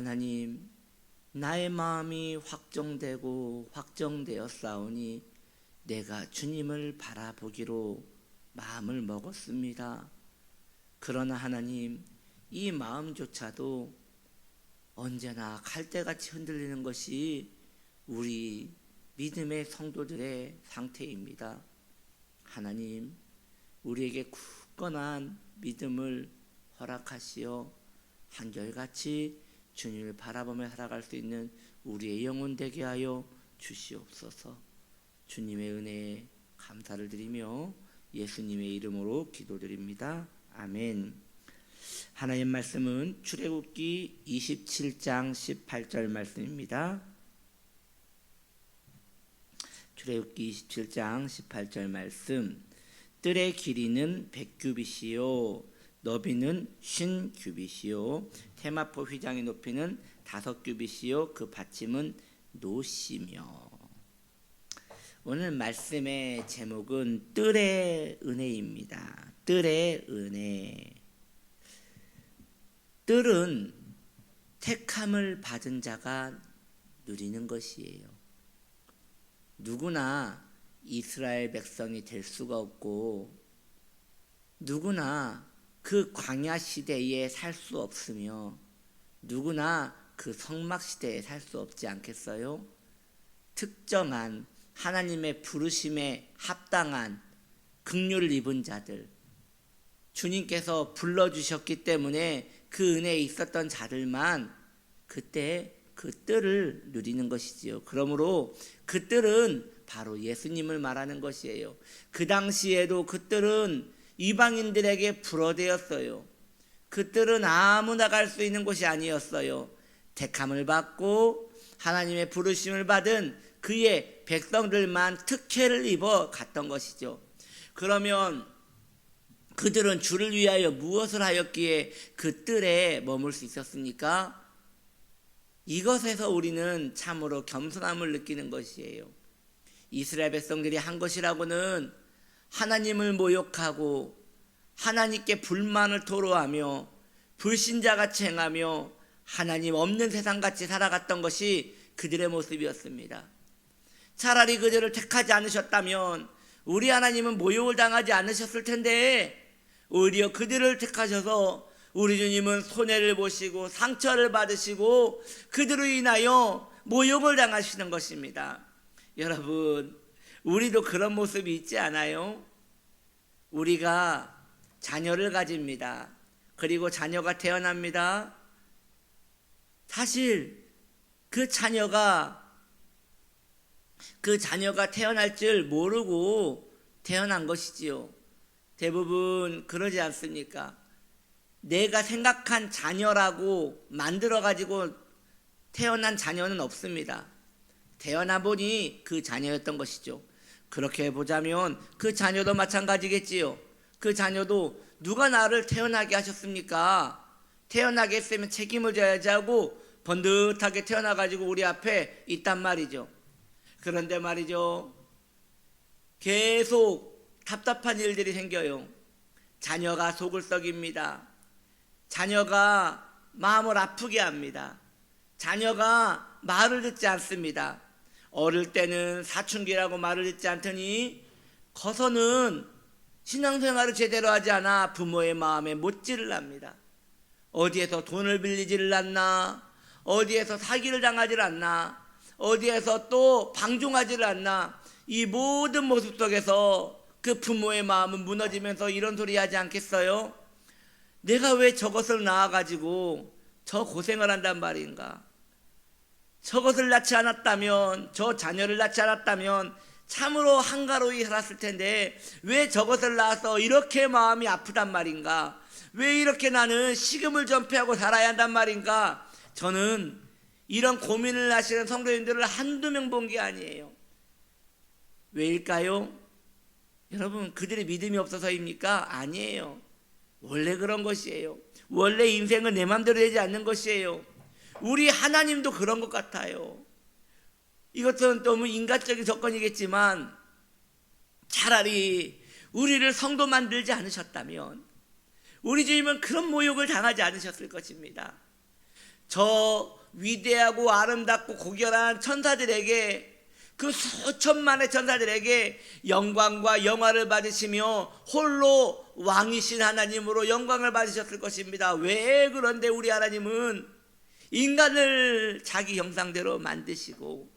하나님, 나의 마음이 확정되고 확정되었사오니 내가 주님을 바라보기로 마음을 먹었습니다. 그러나 하나님, 이 마음조차도 언제나 갈대같이 흔들리는 것이 우리 믿음의 성도들의 상태입니다. 하나님, 우리에게 굳건한 믿음을 허락하시어 한결같이 주님을 바라보며 살아갈 수 있는 우리의 영혼 되게 하여 주시옵소서. 주님의 은혜에 감사를 드리며 예수님의 이름으로 기도드립니다. 아멘. 하나님 말씀은 출애굽기 27장 18절 말씀입니다. 출애굽기 27장 18절 말씀. 뜰의 길이는 100규빗이요 너비는 50규빗이요 테마포 휘장의 높이는 5규빗이요 그 받침은 노시며. 오늘 말씀의 제목은 뜰의 은혜입니다. 뜰의 은혜. 뜰은 택함을 받은 자가 누리는 것이에요. 누구나 이스라엘 백성이 될 수가 없고 누구나 그 광야 시대에 살 수 없으며 누구나 그 성막 시대에 살 수 없지 않겠어요? 특정한 하나님의 부르심에 합당한 긍휼을 입은 자들, 주님께서 불러주셨기 때문에 그 은혜에 있었던 자들만 그때 그 뜰을 누리는 것이지요. 그러므로 그 뜰은 바로 예수님을 말하는 것이에요. 그 당시에도 그 뜰은 이방인들에게 불어대었어요. 그 뜰은 아무나 갈 수 있는 곳이 아니었어요. 택함을 받고 하나님의 부르심을 받은 그의 백성들만 특혜를 입어 갔던 것이죠. 그러면 그들은 주를 위하여 무엇을 하였기에 그 뜰에 머물 수 있었습니까? 이것에서 우리는 참으로 겸손함을 느끼는 것이에요. 이스라엘 백성들이 한 것이라고는 하나님을 모욕하고 하나님께 불만을 토로하며 불신자같이 행하며 하나님 없는 세상같이 살아갔던 것이 그들의 모습이었습니다. 차라리 그들을 택하지 않으셨다면 우리 하나님은 모욕을 당하지 않으셨을 텐데 오히려 그들을 택하셔서 우리 주님은 손해를 보시고 상처를 받으시고 그들로 인하여 모욕을 당하시는 것입니다. 여러분, 우리도 그런 모습이 있지 않아요? 우리가 자녀를 가집니다. 그리고 자녀가 태어납니다. 사실 그 자녀가 태어날 줄 모르고 태어난 것이지요. 대부분 그러지 않습니까? 내가 생각한 자녀라고 만들어가지고 태어난 자녀는 없습니다. 태어나 보니 그 자녀였던 것이죠. 그렇게 보자면 그 자녀도 마찬가지겠지요. 그 자녀도 누가 나를 태어나게 하셨습니까? 태어나게 했으면 책임을 져야지 하고 번듯하게 태어나가지고 우리 앞에 있단 말이죠. 그런데 말이죠, 계속 답답한 일들이 생겨요. 자녀가 속을 썩입니다. 자녀가 마음을 아프게 합니다. 자녀가 말을 듣지 않습니다. 어릴 때는 사춘기라고 말을 듣지 않더니 커서는 신앙생활을 제대로 하지 않아 부모의 마음에 못질을 납니다. 어디에서 돈을 빌리지를 않나, 어디에서 사기를 당하지를 않나, 어디에서 또 방종하지를 않나. 이 모든 모습 속에서 그 부모의 마음은 무너지면서 이런 소리 하지 않겠어요? 내가 왜 저것을 낳아가지고 저 고생을 한단 말인가? 저것을 낳지 않았다면, 저 자녀를 낳지 않았다면 참으로 한가로이 살았을 텐데 왜 저것을 낳아서 이렇게 마음이 아프단 말인가? 왜 이렇게 나는 식음을 전폐하고 살아야 한단 말인가? 저는 이런 고민을 하시는 성도님들을 한두 명 본 게 아니에요. 왜일까요? 여러분, 그들의 믿음이 없어서입니까? 아니에요. 원래 그런 것이에요. 원래 인생은 내 마음대로 되지 않는 것이에요. 우리 하나님도 그런 것 같아요. 이것은 너무 인간적인 접근이겠지만 차라리 우리를 성도 만들지 않으셨다면 우리 주님은 그런 모욕을 당하지 않으셨을 것입니다. 저 위대하고 아름답고 고결한 천사들에게, 그 수천만의 천사들에게 영광과 영화를 받으시며 홀로 왕이신 하나님으로 영광을 받으셨을 것입니다. 왜 그런데 우리 하나님은 인간을 자기 형상대로 만드시고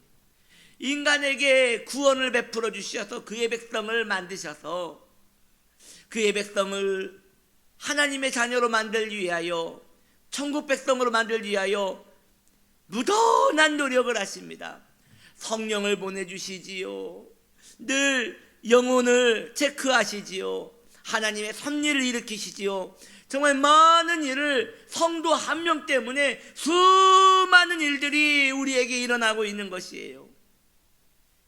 인간에게 구원을 베풀어 주셔서 그의 백성을 만드셔서 그의 백성을 하나님의 자녀로 만들기 위하여, 천국 백성으로 만들기 위하여 무던한 노력을 하십니다. 성령을 보내주시지요. 늘 영혼을 체크하시지요. 하나님의 섭리를 일으키시지요. 정말 많은 일을, 성도 한 명 때문에 수많은 일들이 우리에게 일어나고 있는 것이에요.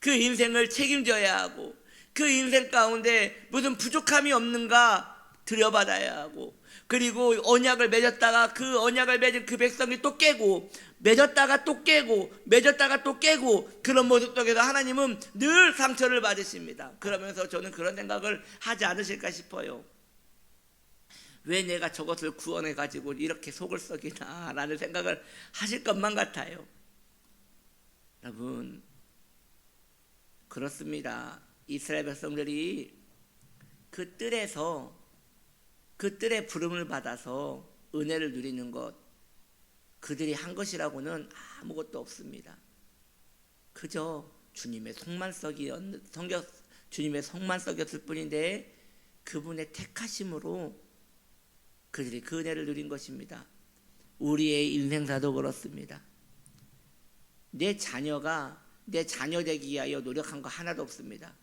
그 인생을 책임져야 하고, 그 인생 가운데 무슨 부족함이 없는가 들여받아야 하고, 그리고 언약을 맺었다가 그 언약을 맺은 그 백성이 또 깨고, 맺었다가 또 깨고, 맺었다가 또 깨고, 그런 모습 속에서 하나님은 늘 상처를 받으십니다. 그러면서 저는 그런 생각을 하지 않으실까 싶어요. 왜 내가 저것을 구원해 가지고 이렇게 속을 썩이나 라는 생각을 하실 것만 같아요. 여러분, 그렇습니다. 이스라엘 백성들이 그 뜰의 부름을 받아서 은혜를 누리는 것, 그들이 한 것이라고는 아무것도 없습니다. 그저 주님의 속만 썩였을 뿐인데 그분의 택하심으로 그들이 그 은혜를 누린 것입니다. 우리의 인생사도 그렇습니다. 내 자녀가 내 자녀 되기 위하여 노력한 거 하나도 없습니다.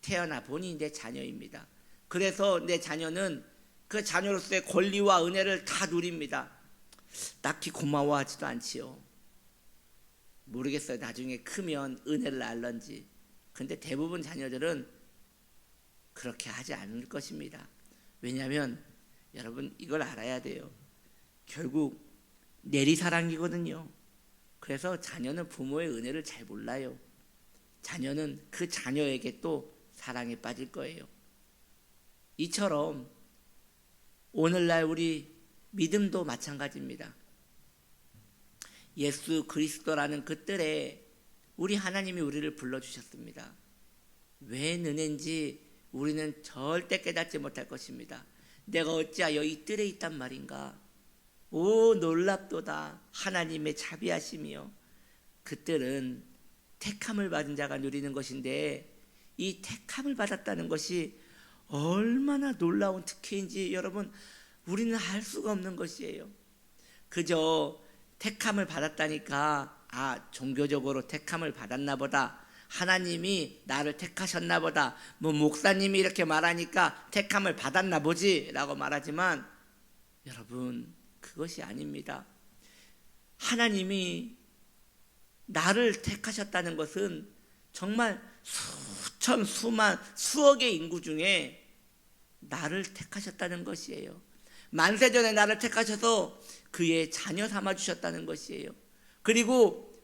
태어나 보니 내 자녀입니다. 그래서 내 자녀는 그 자녀로서의 권리와 은혜를 다 누립니다. 딱히 고마워하지도 않지요. 모르겠어요. 나중에 크면 은혜를 알런지. 근데 대부분 자녀들은 그렇게 하지 않을 것입니다. 왜냐하면 여러분, 이걸 알아야 돼요. 결국 내리사랑이거든요. 그래서 자녀는 부모의 은혜를 잘 몰라요. 자녀는 그 자녀에게 또 사랑에 빠질 거예요. 이처럼 오늘날 우리 믿음도 마찬가지입니다. 예수 그리스도라는 그 뜰에 우리 하나님이 우리를 불러주셨습니다. 왜 은혜인지 우리는 절대 깨닫지 못할 것입니다. 내가 어찌하여 이 뜰에 있단 말인가. 오, 놀랍도다. 하나님의 자비하심이요. 그 뜰은 택함을 받은 자가 누리는 것인데, 이 택함을 받았다는 것이 얼마나 놀라운 특혜인지 여러분, 우리는 알 수가 없는 것이에요. 그저 택함을 받았다니까, 종교적으로 택함을 받았나 보다, 하나님이 나를 택하셨나 보다, 목사님이 이렇게 말하니까 택함을 받았나 보지 라고 말하지만, 여러분, 그것이 아닙니다. 하나님이 나를 택하셨다는 것은 정말 수천, 수만, 수억의 인구 중에 나를 택하셨다는 것이에요. 만세전에 나를 택하셔서 그의 자녀 삼아주셨다는 것이에요. 그리고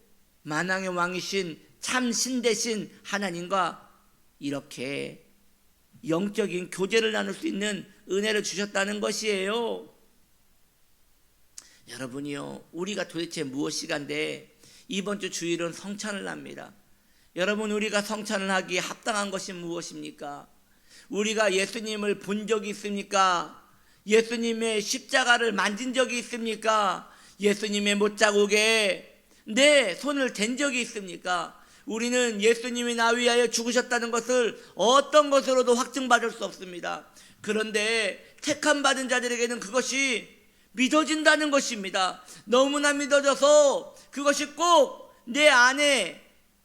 만왕의 왕이신 참 신대신 하나님과 이렇게 영적인 교제를 나눌 수 있는 은혜를 주셨다는 것이에요. 여러분이요, 우리가 도대체 무엇이간데 이번 주 주일은 성찬을 합니다. 여러분, 우리가 성찬을 하기에 합당한 것이 무엇입니까? 우리가 예수님을 본 적이 있습니까? 예수님의 십자가를 만진 적이 있습니까? 예수님의 못자국에 내 손을 댄 적이 있습니까? 우리는 예수님이 나 위하여 죽으셨다는 것을 어떤 것으로도 확증받을 수 없습니다. 그런데 택함 받은 자들에게는 그것이 믿어진다는 것입니다. 너무나 믿어져서 그것이 꼭 내 안에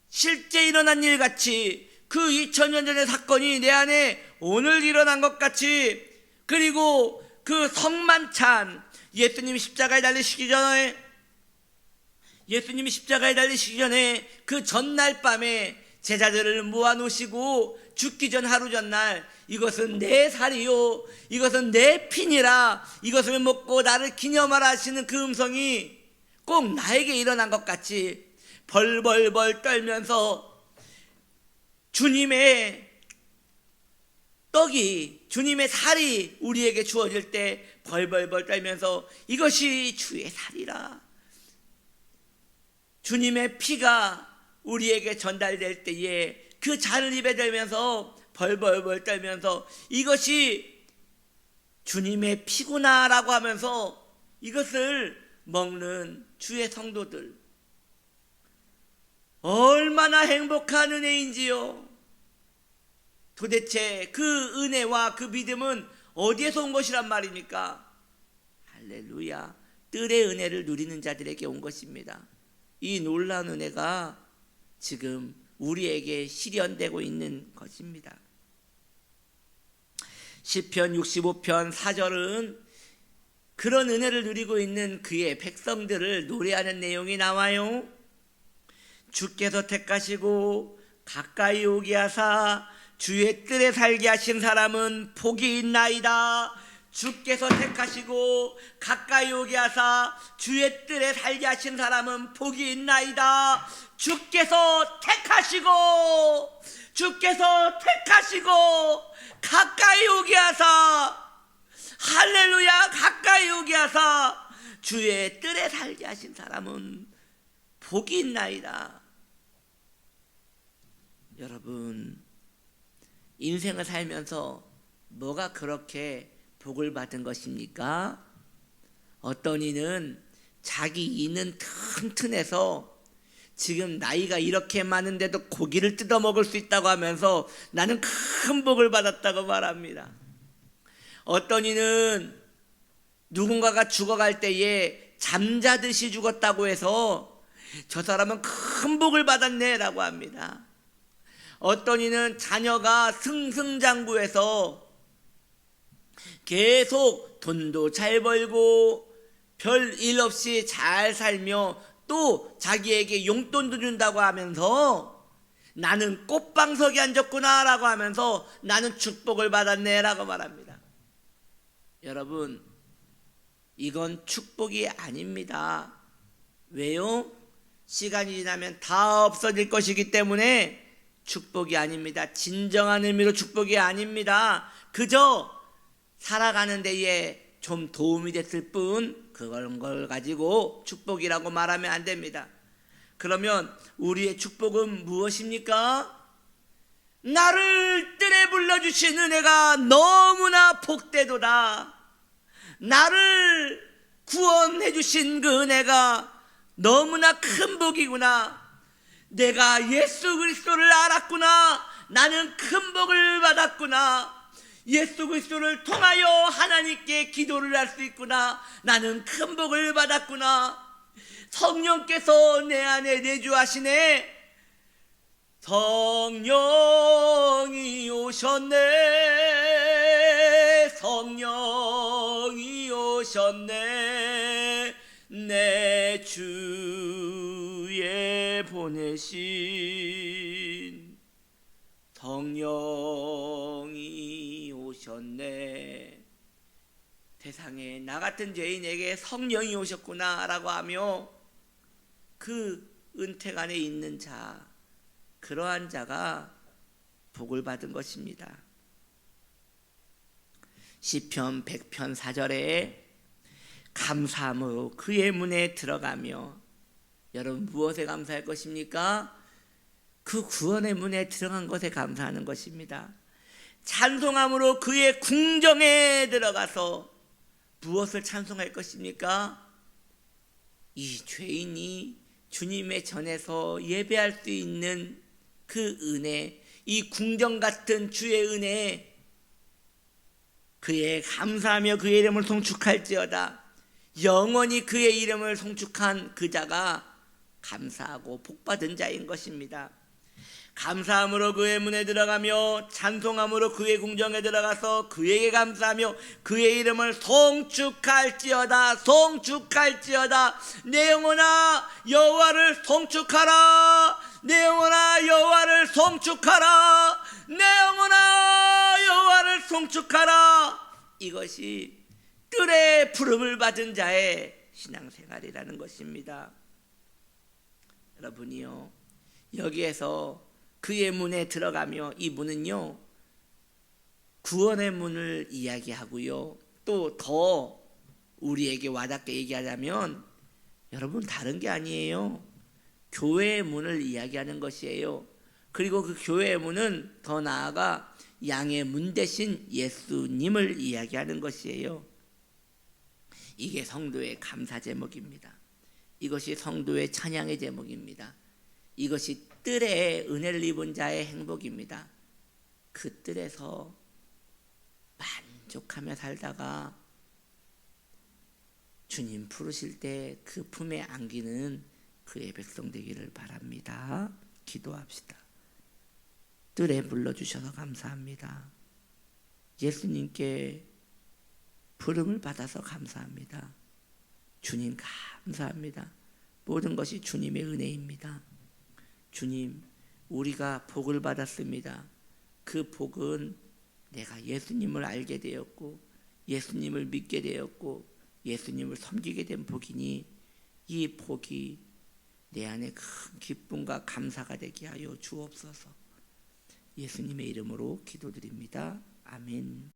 실제 일어난 일 같이, 그 2000년 전의 사건이 내 안에 오늘 일어난 것 같이, 그리고 그 성만찬, 예수님이 십자가에 달리시기 전에 그 전날 밤에 제자들을 모아놓으시고 죽기 전 하루 전날, 이것은 내 살이요, 이것은 내 피니라, 이것을 먹고 나를 기념하라 하시는 그 음성이 꼭 나에게 일어난 것 같이 벌벌벌 떨면서 주님의 떡이, 주님의 살이 우리에게 주어질 때 벌벌벌 떨면서 이것이 주의 살이라, 주님의 피가 우리에게 전달될 때에 그 잔을 입에 들면서 벌벌벌 떨면서 이것이 주님의 피구나라고 하면서 이것을 먹는 주의 성도들, 얼마나 행복한 은혜인지요. 도대체 그 은혜와 그 믿음은 어디에서 온 것이란 말입니까? 할렐루야, 뜰의 은혜를 누리는 자들에게 온 것입니다. 이 놀라운 은혜가 지금 우리에게 실현되고 있는 것입니다. 시편 65편 4절은 그런 은혜를 누리고 있는 그의 백성들을 노래하는 내용이 나와요. 주께서 택하시고 가까이 오게 하사 주의 뜰에 살게 하신 사람은 복이 있나이다. 주께서 택하시고 가까이 오게 하사 주의 뜰에 살게 하신 사람은 복이 있나이다. 주께서 택하시고 가까이 오게 하사, 할렐루야, 가까이 오게 하사 주의 뜰에 살게 하신 사람은 복이 있나이다. 여러분, 인생을 살면서 뭐가 그렇게 복을 받은 것입니까? 어떤 이는 자기 이는 튼튼해서 지금 나이가 이렇게 많은데도 고기를 뜯어 먹을 수 있다고 하면서 나는 큰 복을 받았다고 말합니다. 어떤 이는 누군가가 죽어갈 때에 잠자듯이 죽었다고 해서 저 사람은 큰 복을 받았네 라고 합니다. 어떤 이는 자녀가 승승장구해서 계속 돈도 잘 벌고 별 일 없이 잘 살며 또 자기에게 용돈도 준다고 하면서 나는 꽃방석에 앉았구나 라고 하면서 나는 축복을 받았네 라고 말합니다. 여러분, 이건 축복이 아닙니다. 왜요? 시간이 지나면 다 없어질 것이기 때문에 축복이 아닙니다. 진정한 의미로 축복이 아닙니다. 그저 살아가는 데에 좀 도움이 됐을 뿐 그런 걸 가지고 축복이라고 말하면 안 됩니다. 그러면 우리의 축복은 무엇입니까? 나를 뜰에 불러주신 은혜가 너무나 복되도다. 나를 구원해 주신 그 은혜가 너무나 큰 복이구나. 내가 예수 그리스도를 알았구나. 나는 큰 복을 받았구나. 예수 그리스도를 통하여 하나님께 기도를 할 수 있구나. 나는 큰 복을 받았구나. 성령께서 내 안에 내주하시네. 성령이 오셨네. 성령이 오셨네. 내 주에 보내신 성령이 오셨네. 세상에 나 같은 죄인에게 성령이 오셨구나 라고 하며 그 은택 안에 있는 자, 그러한 자가 복을 받은 것입니다. 시편 100편 4절에 감사함으로 그의 문에 들어가며, 여러분 무엇에 감사할 것입니까? 그 구원의 문에 들어간 것에 감사하는 것입니다. 찬송함으로 그의 궁정에 들어가서 무엇을 찬송할 것입니까? 이 죄인이 주님의 전에서 예배할 수 있는 그 은혜, 이 궁정 같은 주의 은혜, 그의 감사하며 그의 이름을 송축할지어다. 영원히 그의 이름을 송축한 그 자가 감사하고 복받은 자인 것입니다. 감사함으로 그의 문에 들어가며 찬송함으로 그의 궁정에 들어가서 그에게 감사하며 그의 이름을 송축할지어다. 송축할지어다. 내 영혼아 여호와를 송축하라. 내 영혼아 여호와를 송축하라. 내 영혼아 여호와를 송축하라. 이것이 뜰의 부름을 받은 자의 신앙생활이라는 것입니다. 여러분이요, 여기에서 그의 문에 들어가며, 이 문은요 구원의 문을 이야기하고요, 또 더 우리에게 와닿게 얘기하자면 여러분 다른 게 아니에요. 교회의 문을 이야기하는 것이에요. 그리고 그 교회의 문은 더 나아가 양의 문 대신 예수님을 이야기하는 것이에요. 이게 성도의 감사 제목입니다. 이것이 성도의 찬양의 제목입니다. 이것이 뜰에 은혜를 입은 자의 행복입니다. 그 뜰에서 만족하며 살다가 주님 부르실 때 그 품에 안기는 그의 백성 되기를 바랍니다. 기도합시다. 뜰에 불러주셔서 감사합니다. 예수님께 부름을 받아서 감사합니다. 주님 감사합니다. 모든 것이 주님의 은혜입니다. 주님, 우리가 복을 받았습니다. 그 복은 내가 예수님을 알게 되었고 예수님을 믿게 되었고 예수님을 섬기게 된 복이니 이 복이 내 안에 큰 기쁨과 감사가 되게 하여 주옵소서. 예수님의 이름으로 기도드립니다. 아멘.